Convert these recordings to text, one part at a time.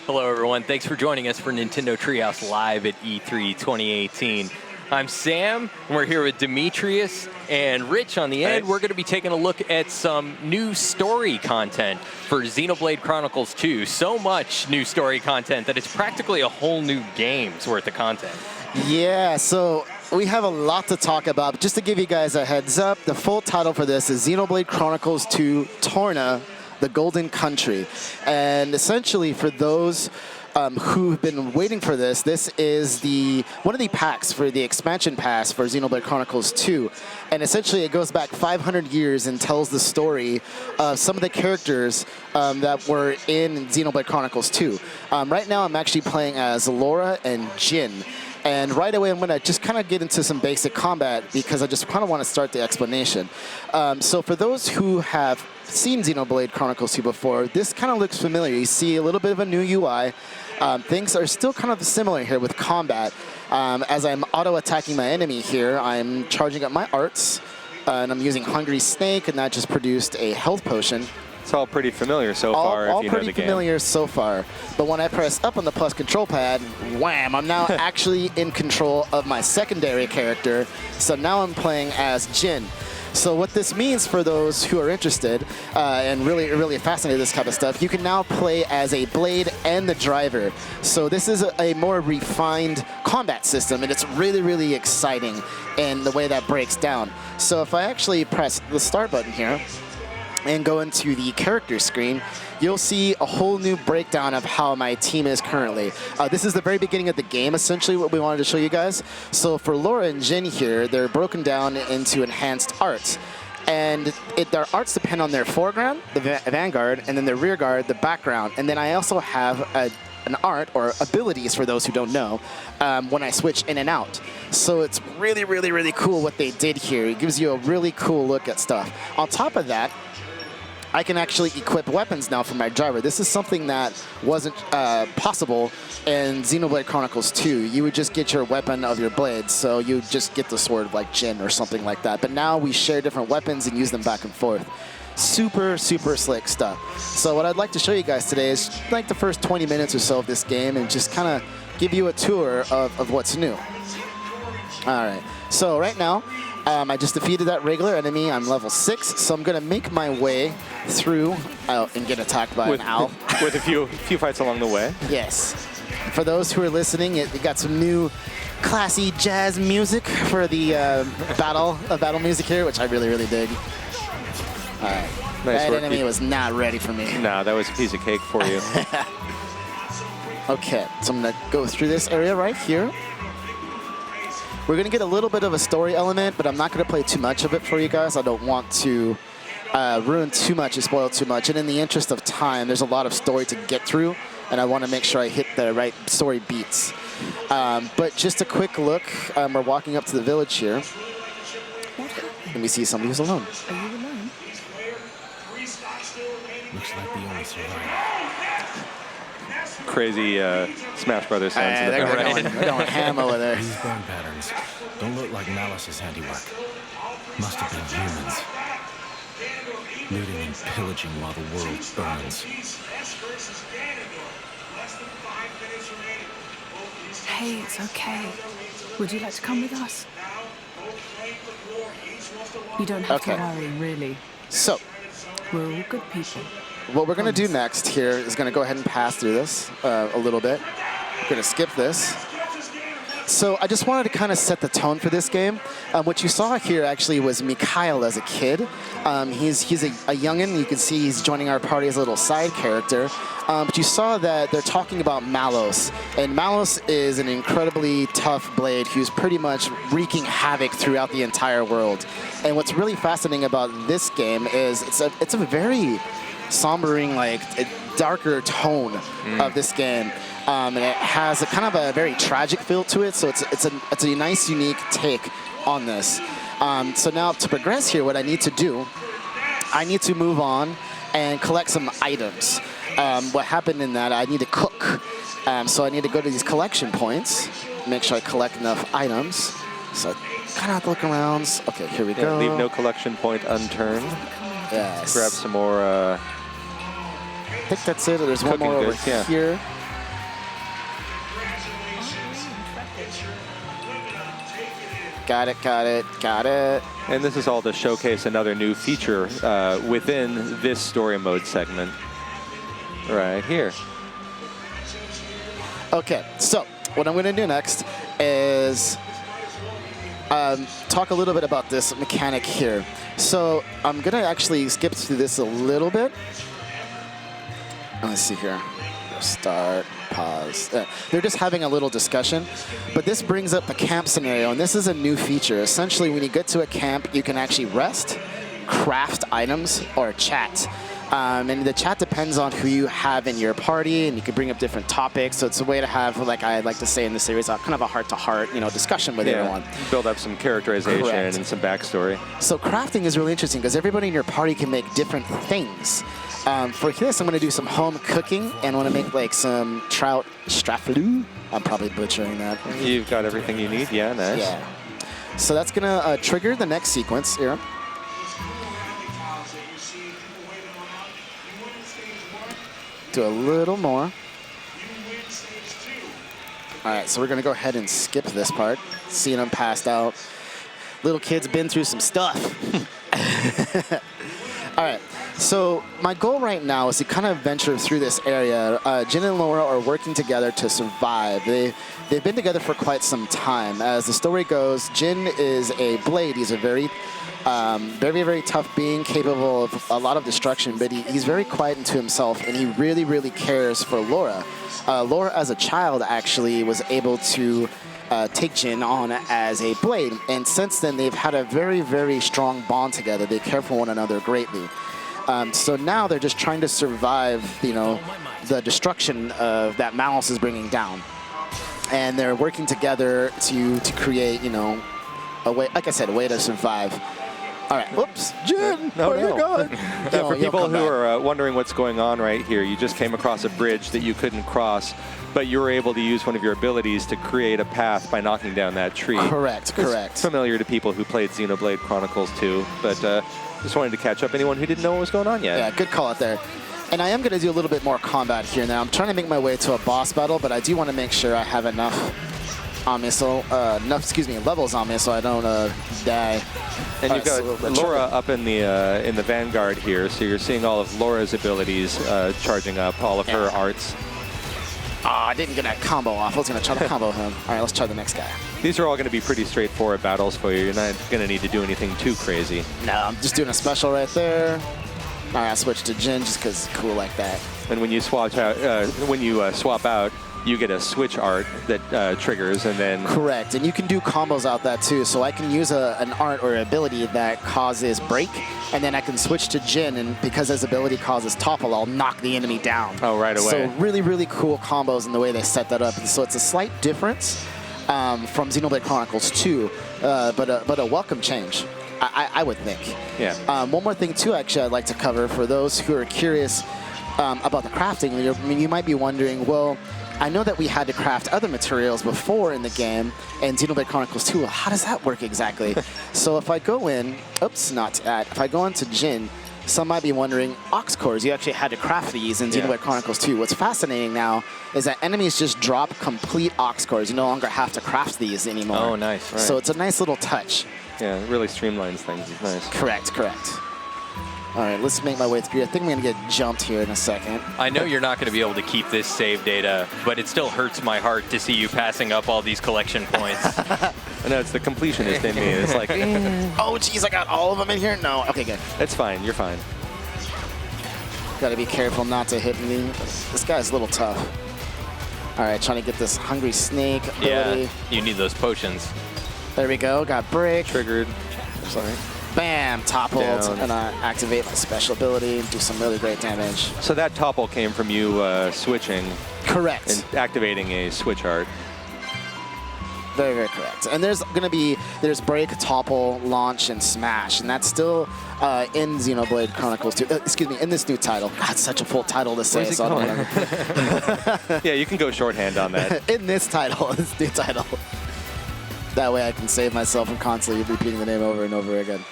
Hello, everyone. Thanks for joining us for Nintendo Treehouse Live at E3 2018. I'm Sam, and we're here with Demetrius and Rich on the end. We're going to be taking a look at some new story content for Xenoblade Chronicles 2. So much new story content that it's practically a whole new game's worth of content. Yeah, so we have a lot to talk about. Just to give you guys a heads up, the full title for this is Xenoblade Chronicles 2 Torna, the Golden Country. And essentially, for those who've been waiting for this, this is one of the packs for the expansion pass for Xenoblade Chronicles 2. And essentially, it goes back 500 years and tells the story of some of the characters that were in Xenoblade Chronicles 2. Right now, I'm actually playing as Laura and Jin. And right away, I'm going to just kind of get into some basic combat because I just kind of want to start the explanation. So for those who have seen Xenoblade Chronicles 2 before, this kind of looks familiar. You see a little bit of a new UI. Things are still kind of similar here with combat. As I'm auto-attacking my enemy here, I'm charging up my arts, and I'm using Hungry Snake, and that just produced a health potion. It's all pretty familiar so far if you know the game. All pretty familiar so far. But when I press up on the plus control pad, wham, I'm now actually in control of my secondary character. So now I'm playing as Jin. So what this means for those who are interested and really fascinated with this type of stuff, you can now play as a Blade and the driver. So this is a more refined combat system, and it's really exciting in the way that breaks down. So if I actually press the start button here and go into the character screen, you'll see a whole new breakdown of how my team is currently. This is the very beginning of the game, essentially, what we wanted to show you guys. So for Laura and Jin here, they're broken down into enhanced arts. And their arts depend on their foreground, the vanguard, and then their rear guard, the background. And then I also have an art, or abilities for those who don't know, when I switch in and out. So it's really cool what they did here. It gives you a really cool look at stuff. On top of that, I can actually equip weapons now for my driver. This is something that wasn't possible in Xenoblade Chronicles 2. You would just get your weapon of your blade, so you just get the sword like Jin or something like that. But now we share different weapons and use them back and forth. Super slick stuff. So what I'd like to show you guys today is like the first 20 minutes or so of this game and just kind of give you a tour of what's new. All right, so right now, I just defeated that regular enemy. I'm level 6, so I'm going to make my way through and get attacked by an owl. With a few fights along the way. Yes. For those who are listening, it got some new classy jazz music for the battle music here, which I really dig. All right. Nice that work. enemy was not ready for me. No, that was a piece of cake for you. Okay, so I'm going to go through this area right here. We're going to get a little bit of a story element, but I'm not going to play too much of it for you guys. I don't want to ruin too much and spoil too much. And in the interest of time, there's a lot of story to get through, and I want to make sure I hit the right story beats. But just a quick look. We're walking up to the village here. And we see somebody who's alone. Are you alone? Looks like the only survivor. Crazy Smash Brothers sounds in the they're background. going ham over there. These burn patterns don't look like Malice's handiwork. Must have been humans. Looting and pillaging while the world burns. Hey, it's okay. Would you like to come with us? You don't have to worry, really. So, We're all good people. what we're going to do next here is going to go ahead and pass through this a little bit. We're going to skip this. So I just wanted to kind of set the tone for this game. What you saw here actually was Mikhail as a kid. He's a youngin'. You can see he's joining our party as a little side character. But you saw that they're talking about Malos. And Malos is an incredibly tough blade who's pretty much wreaking havoc throughout the entire world. And what's really fascinating about this game is it's a very sombering, like a darker tone of this game. And it has a kind of a very tragic feel to it, so it's a nice, unique take on this. So now to progress here, what I need to do, I need to move on and collect some items. What happened in that, I need to cook. So I need to go to these collection points, make sure I collect enough items. So kind of have to look around. Okay, here we go. Leave no collection point unturned. Yes. Grab some more. I think that's it. There's one more over here. Got it. And this is all to showcase another new feature within this story mode segment right here. Okay, so what I'm going to do next is talk a little bit about this mechanic here. So I'm going to actually skip through this a little bit. Let's see here. Start, pause. They're just having a little discussion, but this brings up the camp scenario, and this is a new feature. Essentially, when you get to a camp, you can actually rest, craft items, or chat. And the chat depends on who you have in your party, and you can bring up different topics. So it's a way to have, like I like to say in the series, kind of a heart-to-heart, discussion with everyone. Build up some characterization Correct. and some backstory. So crafting is really interesting because everybody in your party can make different things. For this, I'm going to do some home cooking, and I want to make like some trout straflu. I'm probably butchering that. You've got everything you need. Yeah, nice. Yeah. So that's going to trigger the next sequence here. Do a little more. All right, so we're going to go ahead and skip this part. Seeing them passed out. Little kid's been through some stuff. All right, so my goal right now is to kind of venture through this area. Jin and Laura are working together to survive. They've been together for quite some time. As the story goes, Jin is a blade. He's a very, very tough being, capable of a lot of destruction, but he's very quiet into himself, and he really, really cares for Laura. Laura, as a child, actually was able to take Jin on as a blade, and since then they've had a very, very strong bond together. They care for one another greatly. So now they're just trying to survive, the destruction of that Malice is bringing down, and they're working together to create, a way, like I said, a way to survive. All right, whoops, Jin, where are you going? For people who are wondering what's going on right here, you just came across a bridge that you couldn't cross, but you were able to use one of your abilities to create a path by knocking down that tree. Correct. It's familiar to people who played Xenoblade Chronicles too, but just wanted to catch up anyone who didn't know what was going on yet. Yeah, good call out there. And I am going to do a little bit more combat here now. I'm trying to make my way to a boss battle, but I do want to make sure I have enough on me, levels on me, so I don't die. And you've got Laura up in the vanguard here, so you're seeing all of Laura's abilities charging up, all of her arts. I didn't get that combo off. I was going to try to combo him. All right, let's try the next guy. These are all going to be pretty straightforward battles for you. You're not going to need to do anything too crazy. No, I'm just doing a special right there. All right, I switched to Jin just because it's cool like that. And when you swap out, you get a switch art that triggers, and then... Correct, and you can do combos out that too. So I can use an art or ability that causes break, and then I can switch to Jin, and because his ability causes topple, I'll knock the enemy down. Oh, right away. So really, really cool combos in the way they set that up. And so it's a slight difference from Xenoblade Chronicles 2, but a welcome change, I would think. Yeah. One more thing too, actually, I'd like to cover for those who are curious about the crafting. You might be wondering, well, I know that we had to craft other materials before in the game, and Xenoblade Chronicles 2, how does that work exactly? So if I go in, if I go into Jin, some might be wondering, ox cores, you actually had to craft these in Xenoblade Chronicles 2. What's fascinating now is that enemies just drop complete ox cores. You no longer have to craft these anymore. Oh, nice. Right. So it's a nice little touch. Yeah, it really streamlines things. It's nice. Correct. All right, let's make my way through. I think I'm going to get jumped here in a second. I know you're not going to be able to keep this save data, but it still hurts my heart to see you passing up all these collection points. I know, it's the completionist in me. It's like, oh, geez, I got all of them in here? No. Okay, good. It's fine. You're fine. Got to be careful not to hit me. This guy's a little tough. All right, trying to get this hungry snake ability. Yeah, you need those potions. There we go. Got break. Triggered. Sorry. Bam, toppled, Down. and I activate my special ability, do some really great damage. So that topple came from you switching Correct. and activating a switch art. Very, very correct. And there's break, topple, launch, and smash, and that's still in Xenoblade Chronicles 2. In this new title. God, such a full title to say. So I don't know. Yeah, you can go shorthand on that. In this new title. That way I can save myself from constantly repeating the name over and over again.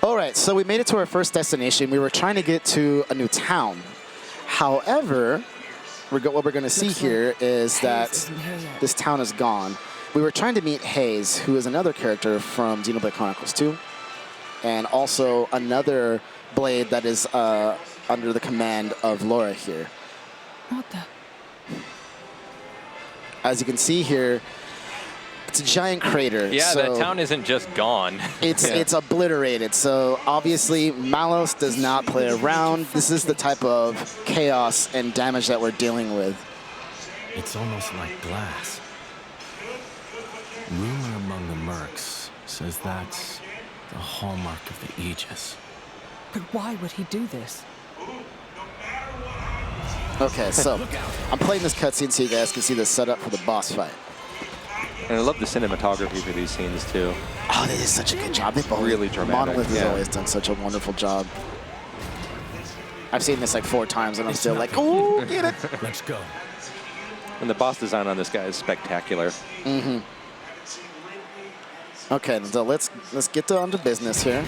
All right, so we made it to our first destination. We were trying to get to a new town. However, what we're going to see here is that this town is gone. we were trying to meet Hayes, who is another character from Xenoblade Chronicles 2, and also another blade that is under the command of Laura here. What the? As you can see here, it's a giant crater. Yeah, so that town isn't just gone. it's obliterated. So obviously, Malos does not play around. This is the type of chaos and damage that we're dealing with. It's almost like glass. Rumor among the mercs says that's the hallmark of the Aegis. But why would he do this? Okay, so I'm playing this cutscene so you guys can see the setup for the boss fight. And I love the cinematography for these scenes too. Oh, they did such a good job. They've always, Really dramatic, Monolith has yeah. always done such a wonderful job. I've seen this like 4 times and I'm still like, oh, get it. Let's go. And the boss design on this guy is spectacular. Mm-hmm. Okay, so let's get down to business here.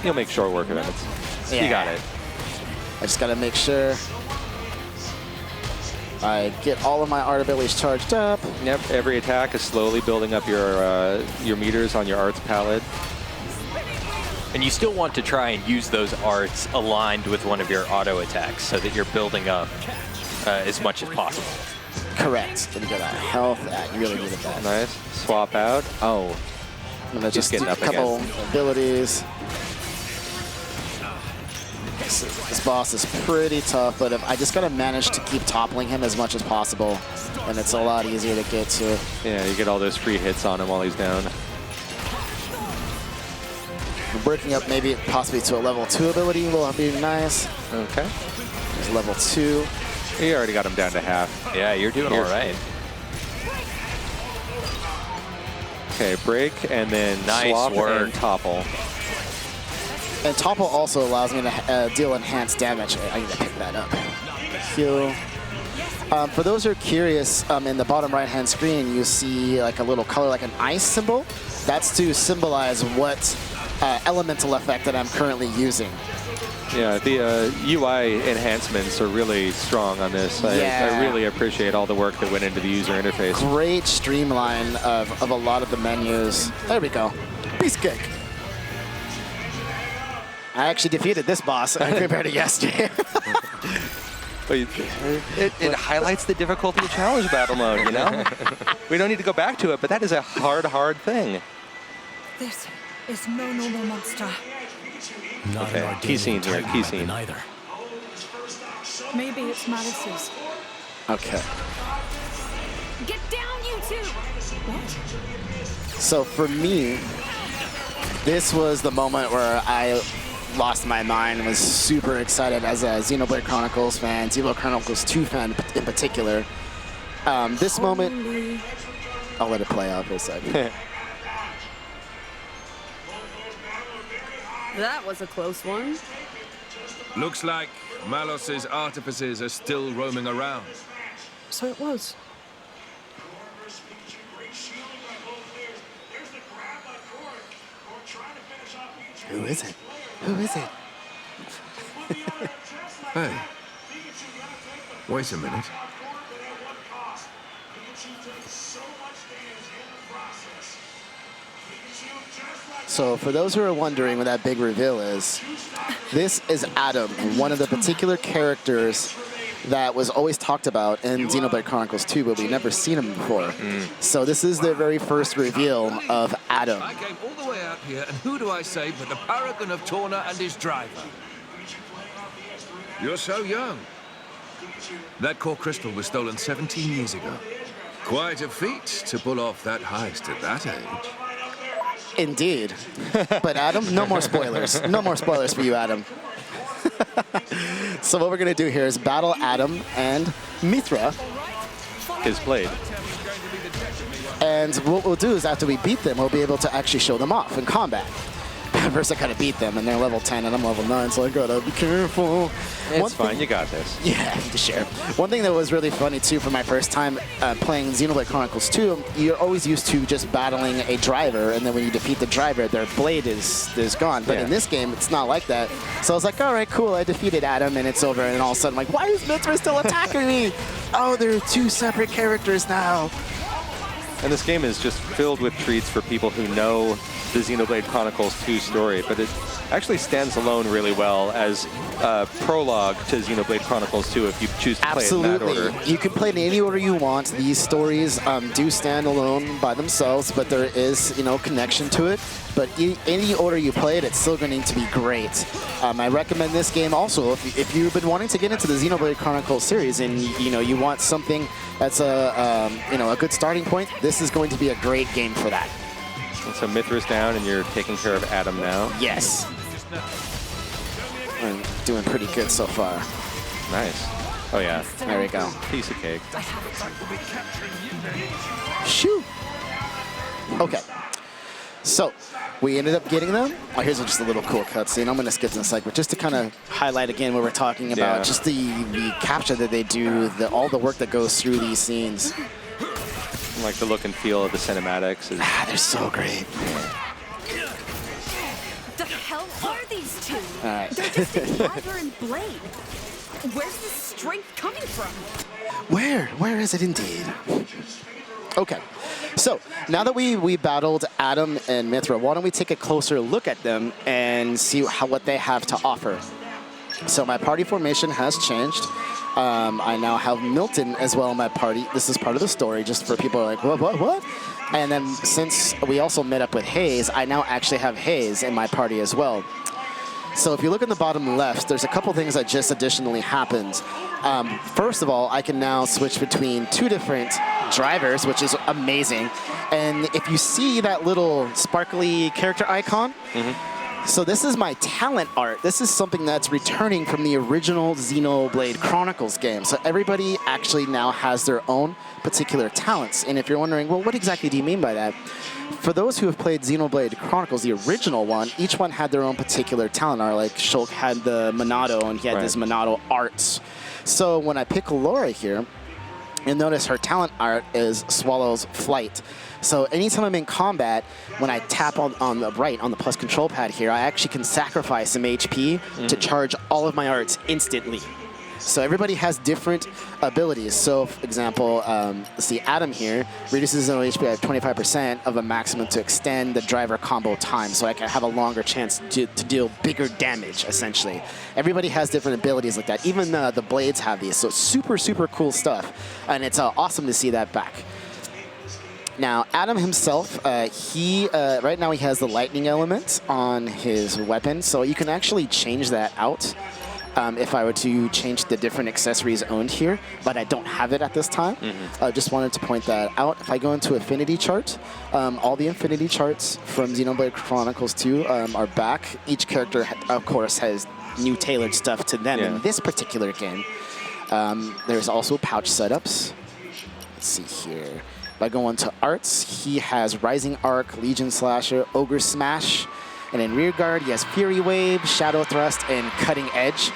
You'll make short work of it. Yeah. You got it. I just gotta make sure I get all of my art abilities charged up. Yep, every attack is slowly building up your meters on your arts palette. And you still want to try and use those arts aligned with one of your auto attacks so that you're building up as much as possible. Correct. Gonna get that health. You really needed that. Nice. Swap out. Oh, I'm gonna just getting do a up couple again. abilities. This boss is pretty tough, but I just gotta manage to keep toppling him as much as possible, and it's a lot easier to get to. yeah, you get all those free hits on him while he's down. Breaking up maybe possibly to a level 2 ability will be nice. Okay. There's level 2. You already got him down to half. Yeah, you're doing all right. Okay, break and then Nice swap work. and topple. And topple also allows me to deal enhanced damage. I need to pick that up. Heal. For those who are curious, in the bottom right-hand screen, you see like a little color, like an ice symbol. That's to symbolize what elemental effect that I'm currently using. Yeah, the UI enhancements are really strong on this. Yeah. I really appreciate all the work that went into the user interface. Great streamline of a lot of the menus. There we go. Piece of cake. I actually defeated this boss compared to yesterday. It highlights the difficulty of challenge battle mode, you know? We don't need to go back to it, but that is a hard thing. This is no normal monster. Not Okay, an key scene Ardanian here, Titan key weapon scene. either. Maybe it's Malice's. Okay. Get down, you two! What? So for me, this was the moment where I lost my mind and was super excited as a Xenoblade Chronicles fan, Xenoblade Chronicles 2 fan in particular. This moment, Holy. I'll let it play out for a second. That was a close one. Looks like Malos's artificers are still roaming around. So it was. Who is it? Who is it? Hey, wait a minute. So for those who are wondering what that big reveal is, this is Adam, one of the particular characters that was always talked about in Xenoblade Chronicles 2, but we've never seen him before. So this is the very first reveal of Adam. I came all the way out here, and who do I say but the paragon of Torna and his driver? You're so young. That core crystal was stolen 17 years ago. Quite a feat to pull off that heist at that age. Indeed. But Adam, no more spoilers. No more spoilers for you, Adam. So what we're going to do here is battle Adam and Mithra. His blade. And what we'll do is after we beat them, we'll be able to actually show them off in combat. First, I gotta beat them, and they're level 10, and I'm level 9, so I gotta be careful. It's fine, you got this. Yeah, to share. One thing that was really funny, too, for my first time playing Xenoblade Chronicles 2, you're always used to just battling a driver, and then when you defeat the driver, their blade is gone. But in this game, it's not like that. So I was like, all right, cool, I defeated Adam, and it's over, and all of a sudden, I'm like, why is Mithra still attacking me? Oh, they're two separate characters now. And this game is just filled with treats for people who know the Xenoblade Chronicles 2 story, but it actually stands alone really well as a prologue to Xenoblade Chronicles 2 if you choose to play it in that order. You can play it in any order you want. These stories do stand alone by themselves, but there is, connection to it. But any order you play it, it's still going to be great. I recommend this game also if you've been wanting to get into the Xenoblade Chronicles series and you want something that's a good starting point. This is going to be a great game for that. And so Mithra's down, and you're taking care of Adam now. Yes. I'm doing pretty good so far. Nice. Oh yeah. There we go. Piece of cake. Shoot. Okay. So we ended up getting them. Oh, here's just a little cool cutscene. I'm going to skip to the side, but just to kind of highlight again what we're talking about, just the capture that they do, all the work that goes through these scenes. And like the look and feel of the cinematics. They're so great. The hell are these two? All right. They're just a driver and blade. Where's the strength coming from? Where is it indeed? Okay, so now that we battled Adam and Mithra, why don't we take a closer look at them and see what they have to offer. So my party formation has changed. I now have Milton as well in my party. This is part of the story, just for people who are like, what? And then since we also met up with Hayes, I now actually have Hayes in my party as well. So if you look in the bottom left, there's a couple things that just additionally happened. First of all, I can now switch between two different drivers, which is amazing. And if you see that little sparkly character icon, so this is my talent art. This is something that's returning from the original Xenoblade Chronicles game. So everybody actually now has their own particular talents. And if you're wondering, well, what exactly do you mean by that? For those who have played Xenoblade Chronicles, the original one, each one had their own particular talent art. Like Shulk had the Monado, and he had this Monado arts. So when I pick Laura here, you'll notice her talent art is Swallow's Flight. So anytime I'm in combat, when I tap on the right, on the plus control pad here, I actually can sacrifice some HP to charge all of my arts instantly. So everybody has different abilities. So, for example, let's see, Adam here reduces his own HP by 25% of a maximum to extend the driver combo time, so I can have a longer chance to deal bigger damage, essentially. Everybody has different abilities like that. Even the blades have these, so super, super cool stuff. And it's awesome to see that back. Now, Adam himself, right now he has the lightning element on his weapon, so you can actually change that out. If I were to change the different accessories owned here, but I don't have it at this time. I just wanted to point that out. If I go into Affinity Chart, all the Affinity Charts from Xenoblade Chronicles 2 are back. Each character, of course, has new tailored stuff to them in this particular game. There's also pouch setups. Let's see here. If I go into Arts, he has Rising Arc, Legion Slasher, Ogre Smash. And in rear guard, he has Fury Wave, Shadow Thrust, and Cutting Edge.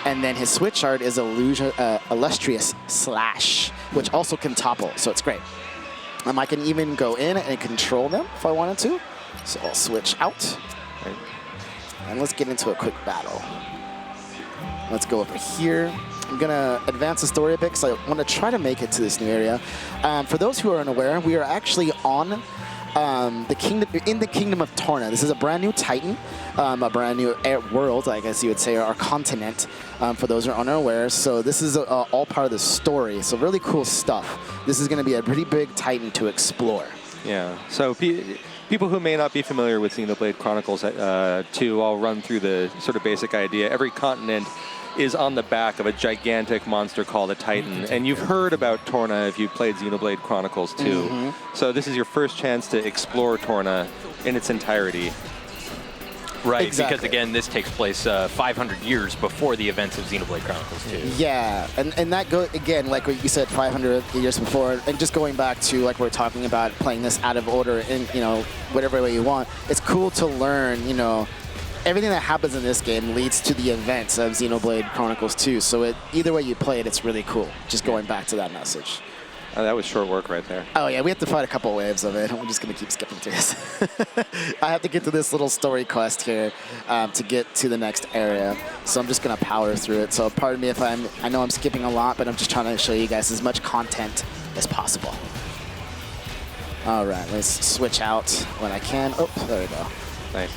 And then his switch art is Illustrious Slash, which also can topple, so it's great. I can even go in and control them if I wanted to. So I'll switch out. And let's get into a quick battle. Let's go over here. I'm going to advance the story a bit because I want to try to make it to this new area. For those who are unaware, we are actually on the Kingdom of Torna. This is a brand new Titan, a brand new world, I guess you would say, or continent, for those who are unaware. So this is all part of the story. So really cool stuff. This is going to be a pretty big Titan to explore. Yeah. So people who may not be familiar with Xenoblade Chronicles 2, I'll run through the sort of basic idea. Every continent is on the back of a gigantic monster called a Titan. And you've heard about Torna if you've played Xenoblade Chronicles 2. So this is your first chance to explore Torna in its entirety. Right, Exactly. because again, this takes place 500 years before the events of Xenoblade Chronicles 2. Yeah, and that goes, again, like what you said, 500 years before, and just going back to, like we're talking about, playing this out of order in, whatever way you want, it's cool to learn, everything that happens in this game leads to the events of Xenoblade Chronicles 2, so either way you play it, it's really cool, just going back to that message. That was short work right there. Oh yeah, we have to fight a couple waves of it. I'm just going to keep skipping through this. I have to get to this little story quest here to get to the next area, so I'm just going to power through it. So pardon me if I know I'm skipping a lot, but I'm just trying to show you guys as much content as possible. All right, let's switch out when I can. Oh, there we go. Nice.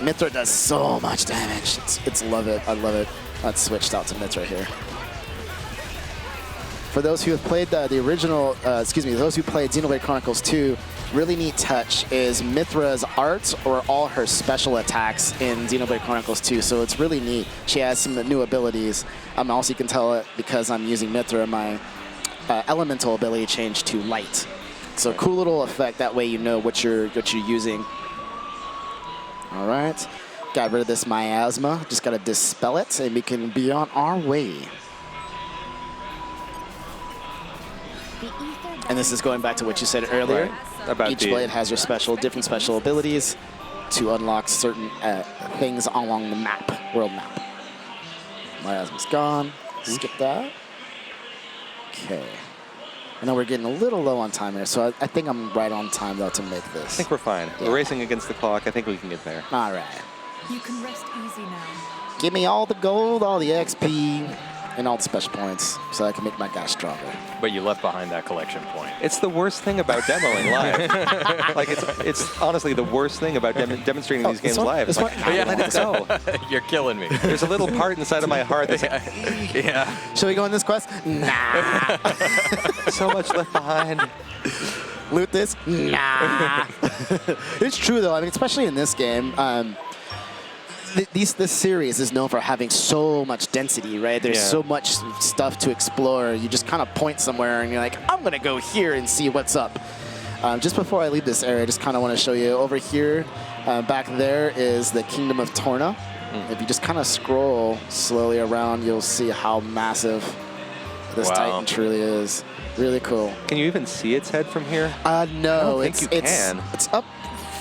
Mithra does so much damage. It's love it. I love it. Let's switch out to Mithra here. For those who have played the original, those who played Xenoblade Chronicles 2, really neat touch is Mithra's art or all her special attacks in Xenoblade Chronicles 2. So it's really neat. She has some new abilities. Also, you can tell it because I'm using Mithra, my elemental ability changed to light. So cool little effect. That way you know what you're using. All right, got rid of this miasma. Just gotta dispel it, and we can be on our way. And this is going back to what you said earlier. Right. About each blade has your different special abilities to unlock certain things along the map, world map. Miasma's gone. Skip that. Okay. I know we're getting a little low on time here, so I think I'm right on time, though, to make this. I think we're fine. Yeah. We're racing against the clock. I think we can get there. All right. You can rest easy now. Give me all the gold, all the XP, and all the special points so I can make my guy stronger. But you left behind that collection point. It's the worst thing about demoing live. Like, it's honestly the worst thing about demonstrating these games live. It's like, let it go. You're killing me. There's a little part inside of my heart that's like, Yeah. Should we go on this quest? Nah. so much left behind. Loot this? Nah. It's true, though. I mean, especially in this game, this series is known for having so much density, right? There's so much stuff to explore. You just kind of point somewhere and you're like, I'm going to go here and see what's up. Just before I leave this area, I just kind of want to show you over here. Back there is the Kingdom of Torna. If you just kind of scroll slowly around, you'll see how massive this Titan truly is. Really cool. Can you even see its head from here? No, I don't think you can. It's up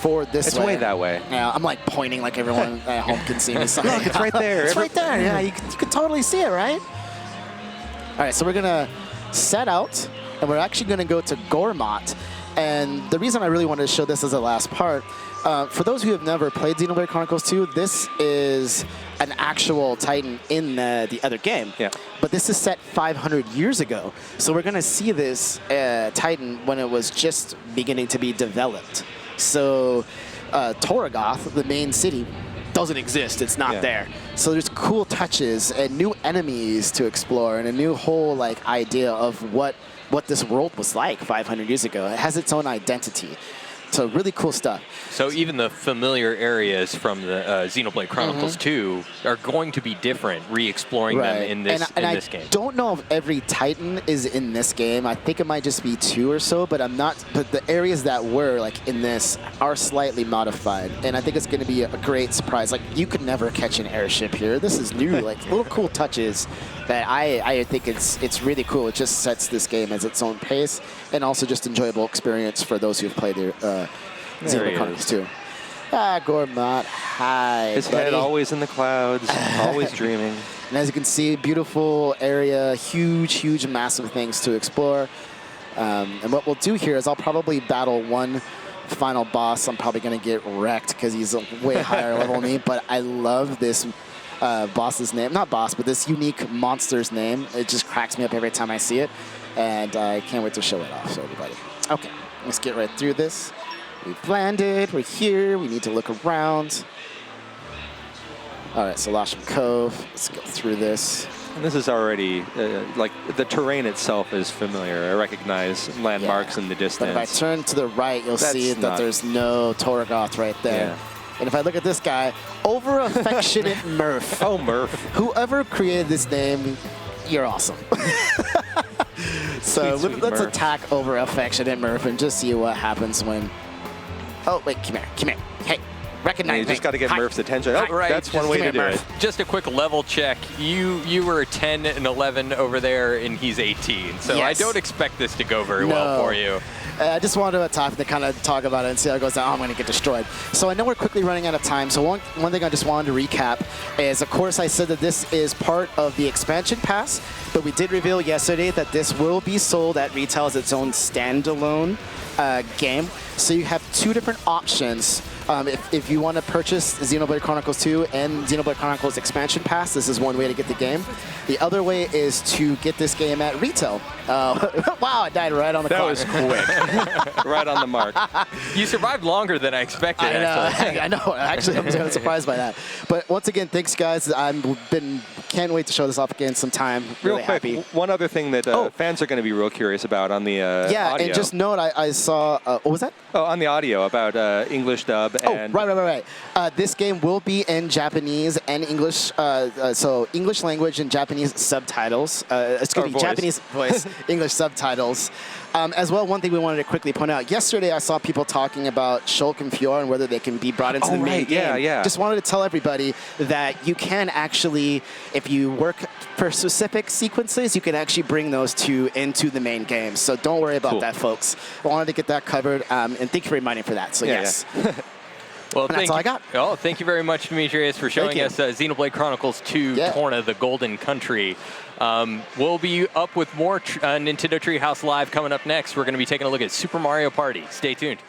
forward this way. It's way that way. Yeah, I'm like pointing like everyone at home can see me. So Look, it's right there. It's right there. Yeah, you can totally see it, right? All right, so we're gonna set out, and we're actually gonna go to Gormat. And the reason I really wanted to show this as the last part, for those who have never played Xenoblade Chronicles 2, this is an actual Titan in the other game. Yeah. But this is set 500 years ago. So we're gonna see this Titan when it was just beginning to be developed. So Torgoth, the main city, doesn't exist. It's not there. So there's cool touches and new enemies to explore and a new whole like idea of what this world was like 500 years ago. It has its own identity. So really cool stuff. So even the familiar areas from the Xenoblade Chronicles 2 are going to be different, re-exploring them in this game. I don't know if every Titan is in this game. I think it might just be 2 or so, but but the areas that were like in this are slightly modified. And I think it's going to be a great surprise. Like you could never catch an airship here. This is new, like little cool touches that I think it's really cool. It just sets this game as its own pace and also just enjoyable experience for those who have played Xenoblade Chronicles 2. Gormat, hi, His head always in the clouds, always dreaming. And as you can see, beautiful area, huge, massive things to explore. And what we'll do here is I'll probably battle one final boss. I'm probably going to get wrecked because he's a way higher level than me, but I love this boss's name. Not boss, but this unique monster's name. It just cracks me up every time I see it, and I can't wait to show it off to everybody. Okay, let's get right through this. We've landed, we're here, we need to look around. All right, so Lasham Cove, let's go through this. And this is already, like, the terrain itself is familiar. I recognize landmarks in the distance. But if I turn to the right, you'll see that there's no Torgoth right there. Yeah. And if I look at this guy, over-affectionate Murph. Oh, Murph. Whoever created this name, you're awesome. So let's attack over-affectionate Murph and just see what happens when... Oh, wait, come here. Hey, recognize me. You just got to get Murph's attention. Oh, right. That's one way to do it. Just a quick level check. You were 10 and 11 over there, and he's 18. So I don't expect this to go very well for you. I just wanted to attack to kind of talk about it and see how it goes down. Oh, I'm going to get destroyed. So I know we're quickly running out of time. So one thing I just wanted to recap is, of course, I said that this is part of the expansion pass, but we did reveal yesterday that this will be sold at retail as its own standalone game. So you have 2 different options If you want to purchase Xenoblade Chronicles 2 and Xenoblade Chronicles Expansion Pass, this is one way to get the game. The other way is to get this game at retail. Wow, it died right on the clock. That was quick. Right on the mark. You survived longer than I expected, I know, actually. I know. Actually, I'm kind of surprised by that. But once again, thanks, guys. Can't wait to show this off again sometime. Real Really quick, happy. one other thing that fans are going to be real curious about on the Yeah, audio. and just note, I saw, what was that? Oh, on the audio about English dub and... Oh, right. This game will be in Japanese and English, so English language and Japanese subtitles. Excuse me, voice. Japanese voice, English subtitles. As well, one thing we wanted to quickly point out. Yesterday, I saw people talking about Shulk and Fiora and whether they can be brought into the main game. Yeah. Just wanted to tell everybody that you can actually, if you work for specific sequences, you can actually bring those two into the main game. So don't worry about that, folks. I wanted to get that covered, and thank you for reminding for that. So yes. Well, that's all I got. Oh, thank you very much, Demetrius, for showing us Xenoblade Chronicles 2 Torna, the Golden Country. We'll be up with more Nintendo Treehouse Live coming up next. We're going to be taking a look at Super Mario Party. Stay tuned.